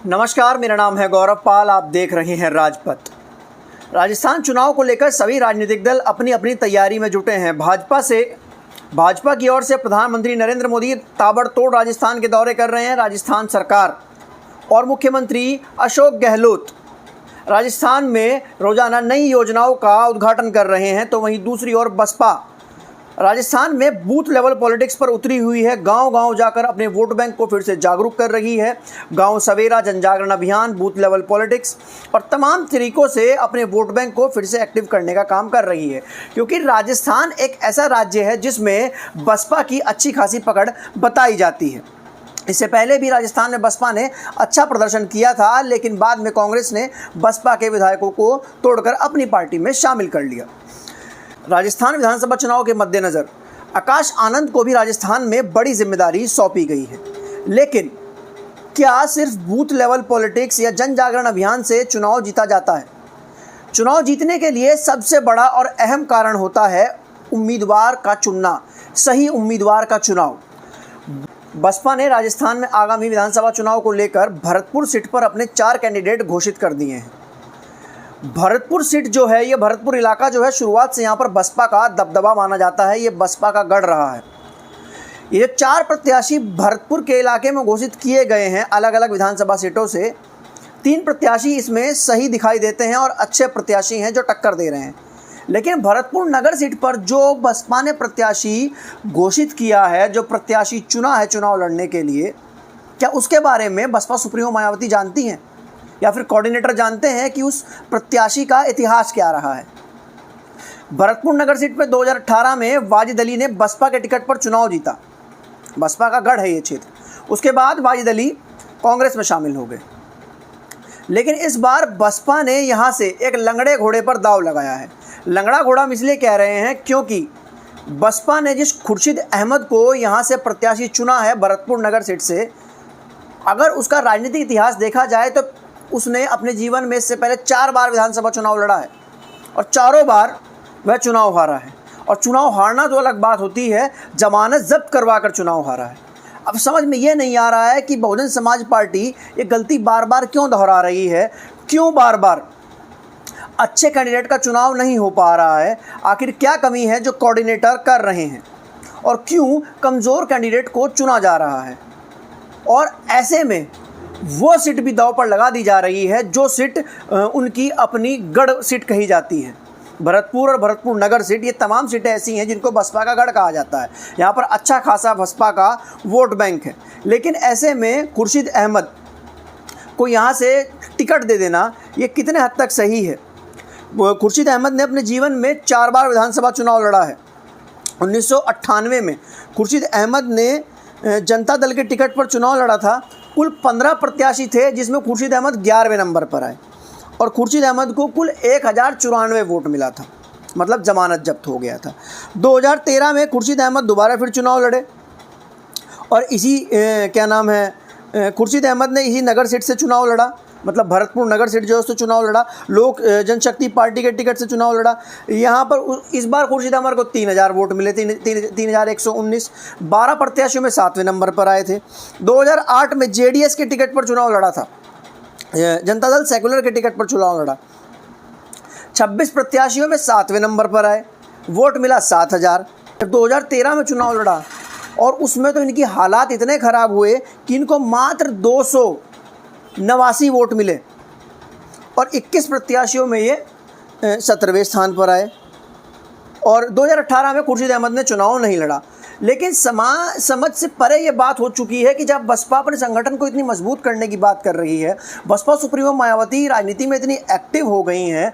नमस्कार, मेरा नाम है गौरव पाल। आप देख रहे हैं राजपथ। राजस्थान चुनाव को लेकर सभी राजनीतिक दल अपनी अपनी तैयारी में जुटे हैं। भाजपा की ओर से प्रधानमंत्री नरेंद्र मोदी ताबड़तोड़ राजस्थान के दौरे कर रहे हैं। राजस्थान सरकार और मुख्यमंत्री अशोक गहलोत राजस्थान में रोजाना नई योजनाओं का उद्घाटन कर रहे हैं, तो वहीं दूसरी ओर बसपा राजस्थान में बूथ लेवल पॉलिटिक्स पर उतरी हुई है। गांव-गांव जाकर अपने वोट बैंक को फिर से जागरूक कर रही है। गांव सवेरा, जनजागरण अभियान, बूथ लेवल पॉलिटिक्स और तमाम तरीकों से अपने वोट बैंक को फिर से एक्टिव करने का काम कर रही है, क्योंकि राजस्थान एक ऐसा राज्य है जिसमें बसपा की अच्छी खासी पकड़ बताई जाती है। इससे पहले भी राजस्थान में बसपा ने अच्छा प्रदर्शन किया था, लेकिन बाद में कांग्रेस ने बसपा के विधायकों को तोड़कर अपनी पार्टी में शामिल कर लिया। राजस्थान विधानसभा चुनाव के मद्देनज़र आकाश आनंद को भी राजस्थान में बड़ी जिम्मेदारी सौंपी गई है। लेकिन क्या सिर्फ बूथ लेवल पॉलिटिक्स या जन जागरण अभियान से चुनाव जीता जाता है? चुनाव जीतने के लिए सबसे बड़ा और अहम कारण होता है उम्मीदवार का चुनना, सही उम्मीदवार का चुनाव। बसपा ने राजस्थान में आगामी विधानसभा चुनाव को लेकर भरतपुर सीट पर अपने 4 कैंडिडेट घोषित कर दिए हैं। भरतपुर सीट जो है, ये भरतपुर इलाका जो है, शुरुआत से यहाँ पर बसपा का दबदबा माना जाता है। ये बसपा का गढ़ रहा है। ये 4 प्रत्याशी भरतपुर के इलाके में घोषित किए गए हैं अलग अलग विधानसभा सीटों से। 3 प्रत्याशी इसमें सही दिखाई देते हैं और अच्छे प्रत्याशी हैं जो टक्कर दे रहे हैं। लेकिन भरतपुर नगर सीट पर जो बसपा ने प्रत्याशी घोषित किया है, जो प्रत्याशी चुना है चुनाव लड़ने के लिए, क्या उसके बारे में बसपा सुप्रीमो मायावती जानती हैं या फिर कोऑर्डिनेटर जानते हैं कि उस प्रत्याशी का इतिहास क्या रहा है? भरतपुर नगर सीट पर 2018 में वाजिद अली ने बसपा के टिकट पर चुनाव जीता। बसपा का गढ़ है ये क्षेत्र। उसके बाद वाजिद अली कांग्रेस में शामिल हो गए। लेकिन इस बार बसपा ने यहाँ से एक लंगड़े घोड़े पर दांव लगाया है। लंगड़ा घोड़ा हम इसलिए कह रहे हैं क्योंकि बसपा ने जिस खुर्शीद अहमद को यहाँ से प्रत्याशी चुना है भरतपुर नगर सीट से, अगर उसका राजनीतिक इतिहास देखा जाए तो उसने अपने जीवन में इससे पहले 4 बार विधानसभा चुनाव लड़ा है और चारों बार वह चुनाव हारा है। और चुनाव हारना तो अलग बात होती है, जमानत जब्त करवा कर चुनाव हारा है। अब समझ में ये नहीं आ रहा है कि बहुजन समाज पार्टी ये गलती बार बार क्यों दोहरा रही है, क्यों बार बार अच्छे कैंडिडेट का चुनाव नहीं हो पा रहा है। आखिर क्या कमी है जो कोऑर्डिनेटर कर रहे हैं और क्यों कमज़ोर कैंडिडेट को चुना जा रहा है? और ऐसे में वो सीट भी दांव पर लगा दी जा रही है जो सीट उनकी अपनी गढ़ सीट कही जाती है। भरतपुर और भरतपुर नगर सीट, ये तमाम सीटें ऐसी हैं जिनको बसपा का गढ़ कहा जाता है। यहाँ पर अच्छा खासा बसपा का वोट बैंक है। लेकिन ऐसे में खुर्शीद अहमद को यहाँ से टिकट दे देना ये कितने हद तक सही है? खुर्शीद अहमद ने अपने जीवन में 4 बार विधानसभा चुनाव लड़ा है। 1998 में खुर्शीद अहमद ने जनता दल के टिकट पर चुनाव लड़ा था। कुल 15 प्रत्याशी थे जिसमें खुर्शीद अहमद 11वें नंबर पर आए और खुर्शीद अहमद को कुल 1094 वोट मिला था, मतलब जमानत जब्त हो गया था। 2013 में खुर्शीद अहमद दोबारा फिर चुनाव लड़े और इसी खुर्शीद अहमद ने इसी नगर सीट से चुनाव लड़ा, मतलब भरतपुर नगर सीट जो है उससे चुनाव लड़ा। लोक जनशक्ति पार्टी के टिकट से चुनाव लड़ा। यहाँ पर इस बार खुर्शीद अहमद को 3000 वोट मिले, 3119। 12 प्रत्याशियों में 7वें नंबर पर आए थे। 2008 में जेडीएस के टिकट पर चुनाव लड़ा था। जनता दल सेकुलर के टिकट पर चुनाव लड़ा। 26 प्रत्याशियों में 7वें नंबर पर आए, वोट मिला 7000। 2013 में चुनाव लड़ा और उसमें तो इनकी हालात इतने ख़राब हुए कि इनको मात्र 289 वोट मिले और 21 प्रत्याशियों में ये 17वें स्थान पर आए। और 2018 में खुर्शीद अहमद ने चुनाव नहीं लड़ा। लेकिन समझ से परे ये बात हो चुकी है कि जब बसपा अपने संगठन को इतनी मजबूत करने की बात कर रही है, बसपा सुप्रीमो मायावती राजनीति में इतनी एक्टिव हो गई हैं,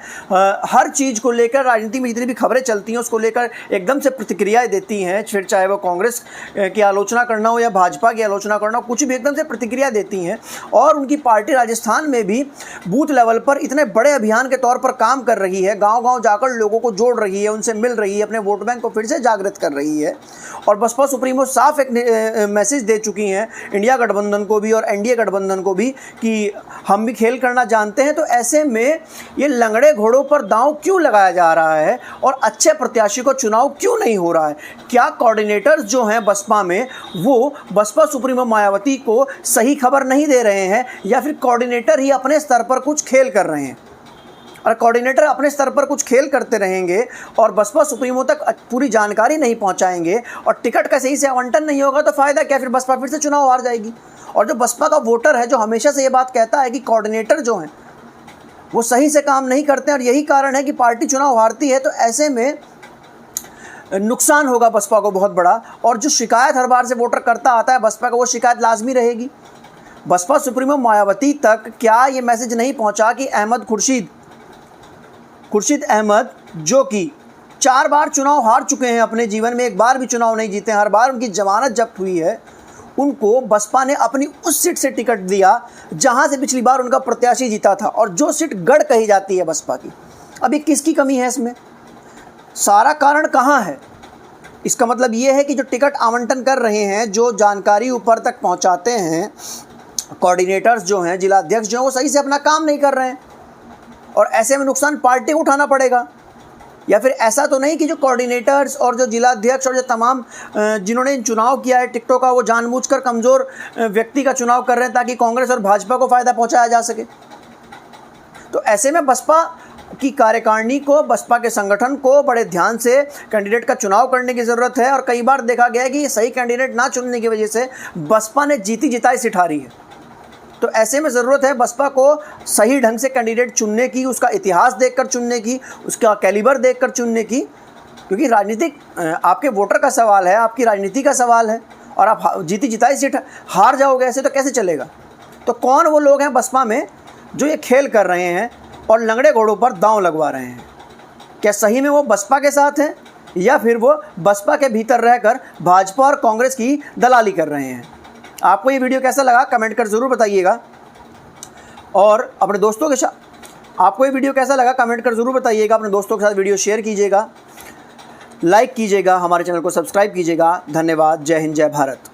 हर चीज़ को लेकर राजनीति में जितनी भी खबरें चलती हैं उसको लेकर एकदम से प्रतिक्रियाएं देती हैं, फिर चाहे वो कांग्रेस की आलोचना करना हो या भाजपा की आलोचना करना हो, कुछ भी एकदम से प्रतिक्रिया देती हैं। और उनकी पार्टी राजस्थान में भी बूथ लेवल पर इतने बड़े अभियान के तौर पर काम कर रही है, गाँव गाँव जाकर लोगों को जोड़ रही है, उनसे मिल रही है, अपने वोट बैंक को फिर से जागृत कर रही है। और बसपा सुप्रीमो साफ एक मैसेज दे चुकी हैं इंडिया गठबंधन को भी और एनडीए गठबंधन को भी कि हम भी खेल करना जानते हैं। तो ऐसे में ये लंगड़े घोड़ों पर दांव क्यों लगाया जा रहा है और अच्छे प्रत्याशी को चुनाव क्यों नहीं हो रहा है? क्या कोऑर्डिनेटर्स जो हैं बसपा में वो बसपा सुप्रीमो मायावती को सही खबर नहीं दे रहे हैं, या फिर कोऑर्डिनेटर ही अपने स्तर पर कुछ खेल कर रहे हैं? और कोऑर्डिनेटर अपने स्तर पर कुछ खेल करते रहेंगे और बसपा सुप्रीमो तक पूरी जानकारी नहीं पहुंचाएंगे और टिकट का सही से आवंटन नहीं होगा तो फ़ायदा क्या? फिर बसपा फिर से चुनाव हार जाएगी। और जो बसपा का वोटर है, जो हमेशा से ये बात कहता है कि कोऑर्डिनेटर जो हैं वो सही से काम नहीं करते हैं और यही कारण है कि पार्टी चुनाव हारती है, तो ऐसे में नुकसान होगा बसपा को बहुत बड़ा। और जो शिकायत हर बार से वोटर करता आता है बसपा का, वो शिकायत लाजमी रहेगी। बसपा सुप्रीमो मायावती तक क्या ये मैसेज नहीं पहुंचा कि खुर्शीद अहमद, जो कि 4 बार चुनाव हार चुके हैं अपने जीवन में, एक बार भी चुनाव नहीं जीते, हर बार उनकी जमानत जब्त हुई है, उनको बसपा ने अपनी उस सीट से टिकट दिया जहां से पिछली बार उनका प्रत्याशी जीता था, और जो सीट गढ़ कही जाती है बसपा की। अभी किसकी कमी है इसमें? सारा कारण कहाँ है? इसका मतलब ये है कि जो टिकट आवंटन कर रहे हैं, जो जानकारी ऊपर तक पहुंचाते हैं, कोऑर्डिनेटर्स जो हैं, जिला अध्यक्ष जो हैं, वो सही से अपना काम नहीं कर रहे हैं और ऐसे में नुकसान पार्टी को उठाना पड़ेगा। या फिर ऐसा तो नहीं कि जो कोऑर्डिनेटर्स और जो जिला अध्यक्ष और जो तमाम जिन्होंने चुनाव किया है टिकटों का, वो जानबूझकर कमज़ोर व्यक्ति का चुनाव कर रहे हैं ताकि कांग्रेस और भाजपा को फ़ायदा पहुंचाया जा सके। तो ऐसे में बसपा की कार्यकारिणी को, बसपा के संगठन को बड़े ध्यान से कैंडिडेट का चुनाव करने की ज़रूरत है। और कई बार देखा गया है कि सही कैंडिडेट ना चुनने की वजह से बसपा ने जीती जिताई सीट हारी है। तो ऐसे में ज़रूरत है बसपा को सही ढंग से कैंडिडेट चुनने की, उसका इतिहास देखकर चुनने की, उसका कैलिबर देखकर चुनने की, क्योंकि राजनीतिक आपके वोटर का सवाल है, आपकी राजनीति का सवाल है। और आप जीती जिताई सीट हार जाओगे ऐसे तो कैसे चलेगा? तो कौन वो लोग हैं बसपा में जो ये खेल कर रहे हैं और लंगड़े घोड़ों पर दांव लगवा रहे हैं? क्या सही में वो बसपा के साथ हैं या फिर वो बसपा के भीतर रहकर भाजपा और कांग्रेस की दलाली कर रहे हैं? आपको ये वीडियो कैसा लगा कमेंट कर ज़रूर बताइएगा। और अपने दोस्तों के साथ, आपको ये वीडियो कैसा लगा कमेंट कर ज़रूर बताइएगा। अपने दोस्तों के साथ वीडियो शेयर कीजिएगा, लाइक कीजिएगा, हमारे चैनल को सब्सक्राइब कीजिएगा। धन्यवाद। जय हिंद, जय भारत।